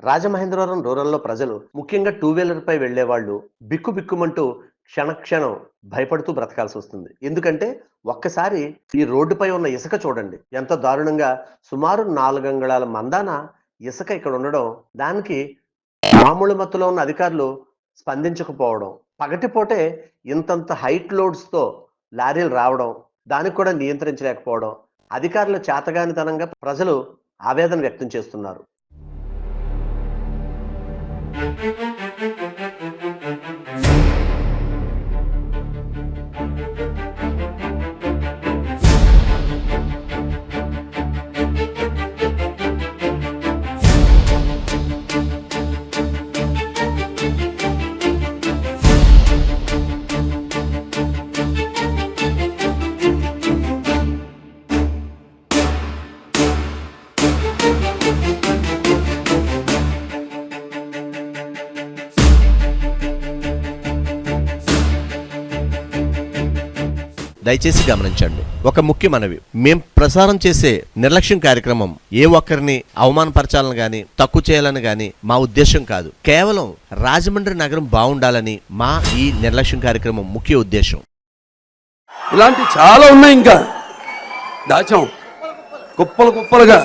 రాజమహేంద్రవరం రూరల్‌లో ప్రజలు ముఖ్యంగా టూ వీలర్‌పై వెళ్ళేవాళ్ళు బిక్కుబిక్కుమంటూ క్షణక్షణం భయపడుతూ బ్రతకాల్సొస్తుంది. ఎందుకంటే ఒక్కసారి ఈ రోడ్డుపై ఉన్న ఇసుక చూడండి. ఎంత దారుణంగా సుమారు 4 అంగుళాల మందాన ఇసుక ఇక్కడ ఉండడం, దానికి మామూలు మత్తులో ఉన్న అధికారులు స్పందించకపోవడం, పగటిపూటే ఇంతంత హైట్ లోడ్స్‌తో లారీలు రావడం, దానికి కూడా నియంత్రించలేకపోవడం, అధికారుల చేతగానితనంగా ప్రజలు ఆవేదన వ్యక్తం చేస్తున్నారు. దయచేసి గమనించండి. ఒక ముఖ్య మనవి, మేం ప్రసారం చేసే నిర్లక్ష్యం కార్యక్రమం ఏ ఒక్కరిని అవమానపరచాలని గాని తక్కువ చేయాలని గాని మా ఉద్దేశం కాదు. కేవలం రాజమండ్రి నగరం బాగుండాలని మా ఈ నిర్లక్ష్యం కార్యక్రమం ముఖ్య ఉద్దేశం. ఇలాంటి చాలా ఉన్నాయి, ఇంకా దాచాం కుప్పలుగా.